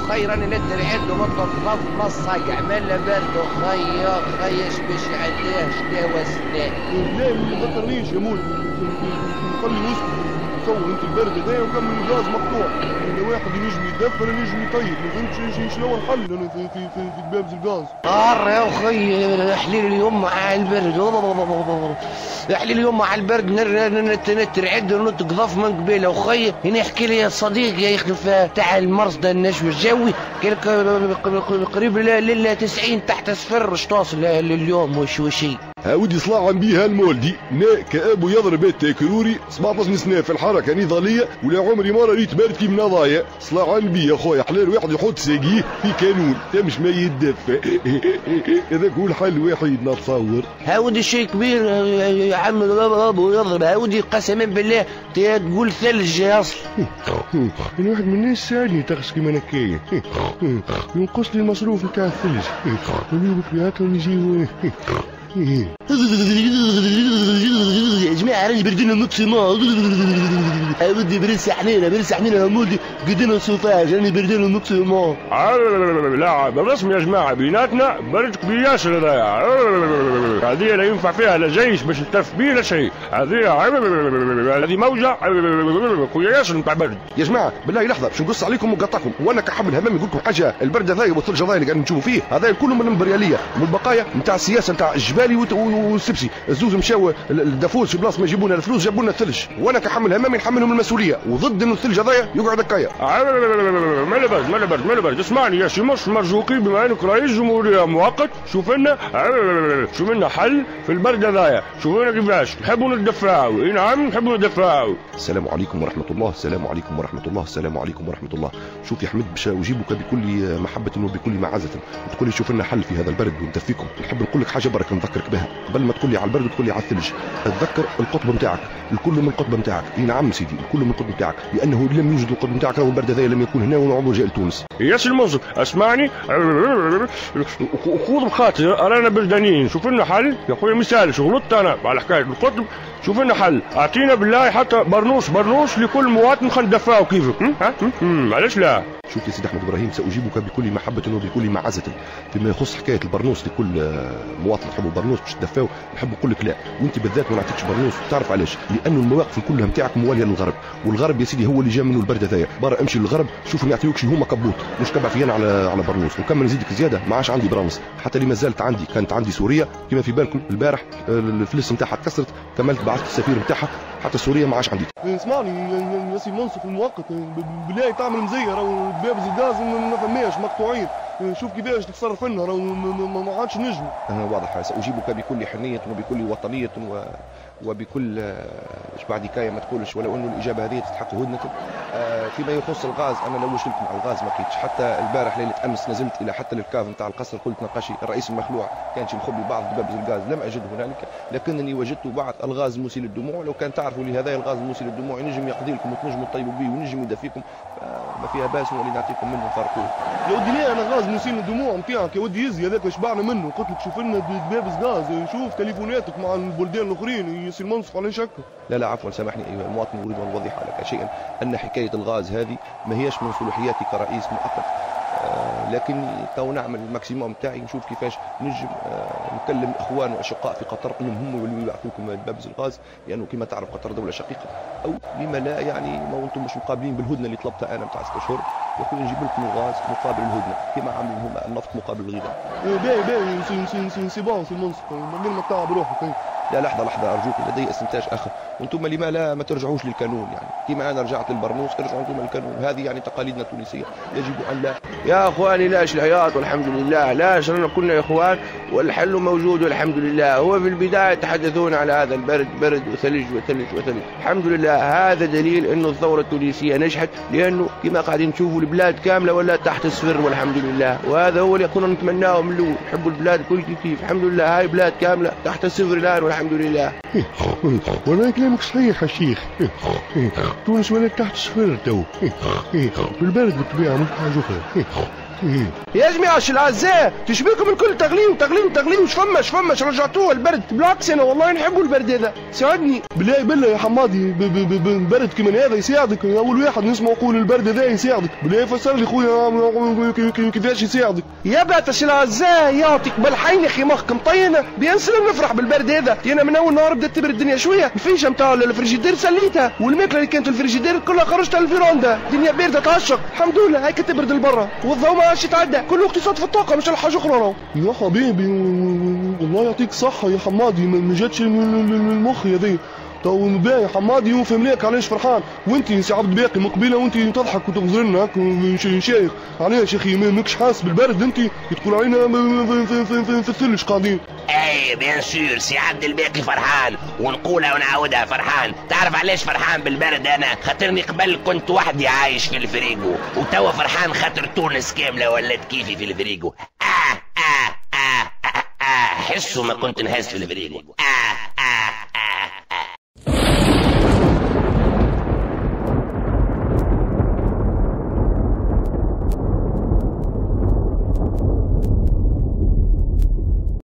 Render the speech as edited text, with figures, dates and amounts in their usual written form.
خيرا ندري عنده مطلب مصق عمل برد خيش باش يعديه شتاوى سنان. لا ما تذكرنيش يا مول، نخلي وسط تصور انت البرد هذا وكمل الغاز مقطوع، اذا واحد ينجم يدفر ينجم يطيب، ما فهمتش شنو هو الحل انا في بابز الغاز. يا اخي احلي لي اليوم مع البرد، احلي اليوم مع البرد نترعد ونتقضف من قبيله. وخي هنا يحكي لي يا صديقي يخدم تاع المرصد النشو الجوي قال لك قريب لل 90 تحت صفر اش توصل اليوم وشي. ودي صلاحا بيها المولدي نا كابو يضرب التكروري 17 سنه في الحركه نضاليه ولا عمري ما ريت بارد كي من هذايا. صلاحا بيا خويا حلال واحد يحط ساقيه في كانون تمش ما يدفى. هذاك هو الحل الوحيد نتصور. هاودي شيء كبير يا عم ابو يضرب. هاودي قسما بالله تقول ثلج يا اصل. انا واحد من الناس ساعدني تغس كيما انا كاين ينقص لي المصروف نتاع الثلج ونجيبو هكا ونجيبو. يا جماعه راني بردنا مكسيمون. ودي بريس حنينه يا مولدي قدنا سوفاج راني بردنا مكسيمون. لا بالرسم يا جماعه بيناتنا برد كبير ياسر هذايا. هذه لا ينفع فيها لا جيش باش تلف بيه لا شيء. هذه موجه خويا ياسر نتاع برد. يا جماعه بالله لحظه باش نقص عليكم ونقطعكم. وانا كحب الهمام نقول لكم حاجه، البرد هذايا والثلج هذايا اللي قاعدين نشوفوا فيه هذايا كله من الامبرياليه والبقايا نتاع السياسه نتاع الجبالي والسبسي. الزوز مشاو الدافوز في بلاصه ما يجيبونا الفلوس جابوا لنا الثلج، وانا كحمل همامي نحملهم المسؤوليه وضد انه الثلج هذايا يقعد هكايا. ما لبرد اسمعني يا شمس مرزوقي بما انك رئيس جمهوريه مؤقت شوف لنا حل في البرد هذايا. شوف لنا كيفاش نحبوا نتدفاو. اي نعم نحبوا نتدفاو. السلام عليكم ورحمه الله. السلام عليكم ورحمه الله. السلام عليكم ورحمه الله. شوف يا حمد باش اجيبك بكل محبه وبكل معزه وتقول لي شوف لنا حل في هذا البرد وندفيكم. نحب نقول لك حاجه برك نذكرك بها قبل ما تقول لي على البرد تقول لي على الثلج. اتذكر القطب نتاعك الكل من القطب نتاعك. اي نعم سيدي الكل من القطب نتاعك لانه لم يوجد القطب نتاعك راهو البرد هذا لم يكن هنا ونعود جاء لتونس. ياسر المنصف اسمعني خذ بخاطر رانا بلدانيين. شوف لنا حل يا خويا مثال غلطت انا على حكايه القطب. شوف لنا حل اعطينا بالله حتى برنوس لكل مواطن خلينا ندفاو كيفك. علاش لا. شوف يا سيدي احمد ابراهيم ساجيبك بكل محبه وبكل معزه فيما يخص حكايه البرنوس لكل مواطن يحب برنوس باش تدفاو. نحب نقول لك لا وانت بالذات ما نعطيكش برنوس. تعرف علاش؟ لانه المواقف كلها نتاعك مواليه للغرب والغرب يا سيدي هو اللي جا منه البرد هذايا. برا امشي للغرب شوف ما يعطيوكش هما كبوت مش كبع فينا على برنوس. وكمل نزيدك زياده ما عادش عندي برانس حتى اللي ما زالت عندي كانت عندي سوريا كما في بالكم البارح الفلس نتاعها تكسرت كملت بعثت السفير نتاعها حتى سوريا ما عادش عندي. اسمعني يا سي منصف المؤقت بالله تعمل مزيه راهو بابز الغاز ما فماش مقطوعين. شوف كيفاش تتصرف لنا راهو ما عادش نجم. واضح ساجيبك بكل حنيه وبكل وطنيه وبكل ايش بعد حكايه ما تقولش ولو انه الاجابه هذه تستحق هدنتك. فيما يخص الغاز انا لو وجدت لكم على الغاز ما لقيتش. حتى البارح ليله امس نزلت الى حتى للكاف نتاع القصر قلت نقاشي الرئيس المخلوع كانش مخبي بعض دبابز الغاز لم اجده هنالك لكنني وجدت بعض الغاز مسيل للدموع. لو كان تعرفوا لهذا الغاز مسيل للدموع ينجم يقضي لكم وتنجموا تطيبوا به ونجم يدفيكم ما فيها باس ولي نعطيكم منه فرقوه. يا ودي ليه انا غاز مسيل للدموع نتاعك يا ودي يزي هذاك شبعنا منه. قلت لك شوف لنا دبابز غاز شوف تليفوناتك مع البلدان الاخرين يصير منصف على شك. لا عفوا سامحني ايها المواطن اريد ان اوضح لك شيئا ان حكايه الغاز هذه ما هيش من صلاحياتي كرئيس مؤقت. لكن تو نعمل الماكسيموم تاعي نشوف كيفاش نجم نكلم الاخوان والاشقاء في قطر انهم هم اللي يبعثوا لكم دبابز الغاز لانه كما تعرف قطر دوله شقيقه او لما لا يعني ما انتم مش مقابلين بالهدنه اللي طلبتها انا نتاع 6 اشهر يقول نجيب لكم الغاز مقابل الهدنه كما عاملين هما النفط مقابل الغذاء. باهي سي بون سي منصف من ما تعب روحك. لا لحظه ارجوك لدي استنتاج اخر وانتم لما لا ما ترجعوش للقانون يعني كما انا رجعت للبرنوس ارجعوا انتم للقانون. هذه يعني تقاليدنا التونسيه يجب ان لا. يا اخواني لاش الحياه والحمد لله لاش رانا كلنا اخوان والحل موجود والحمد لله. هو في البدايه يتحدثون على هذا البرد برد وثلج. الحمد لله هذا دليل انه الثوره التونسيه نجحت لانه كما قاعدين نشوفوا البلاد كامله ولا تحت الصفر والحمد لله. وهذا هو اللي كنا نتمناه من الاول. نحبوا البلاد كل كيف الحمد لله هاي بلاد كامله تحت الصفر الان والحمد لله. ولكن كلامك صحيح يا شيخ. تونس ولات تحت الصفر تو. بالبرد بالطبيعة مش حاجة أخرى. يا جماعة الاعزاء تشبيكم الكل تغليم شفمش رجعتوه البرد. بالعكس انا والله نحبوا البرد هذا ساعدني بالله يا حمادي. برد كمان هذا يساعدك. اول واحد نسمع يقول البرد هذا يساعدك. بالله فسر لي خويا كيفاش يساعدك. يا باتش الاعزاء يعطيك بالحين يا اخي مخكم طينا بينسلم نفرح بالبرد هذا. انا من اول نهار بدات تبرد الدنيا شويه. الفيشه نتاع الفريجيدير سليتها والماكله اللي كانت في الفريجيدير كلها خرجتها للفيروندا. الدنيا بارده تعشق الحمد لله. هيك تبرد البرا والضوء ما عادش يتعدى. كل وقت يصطف الطاقه مش حاجه اخرى. يا حبيبي والله يعطيك صحه يا حمادي. ما جاتش المخ هذي. تو باهي يا حمادي وفهم ليك علاش فرحان. وانت سي عبد الباقي من قبيله وانت تضحك وتغزر لنا هكا شيخ. علاش يا اخي ماكش حاسس بالبرد انت؟ تقول علينا في الثلج قاعدين. اي بيان سور سي عبد الباقي فرحان ونقولها ونعاودها فرحان. تعرف علاش فرحان بالبرد انا؟ خاطرني قبل كنت وحدي عايش في الفريقو وتوا فرحان خاطر تونس كامله ولات كيفي في الفريقو. حسوا ما كنت نهز في الفريقو.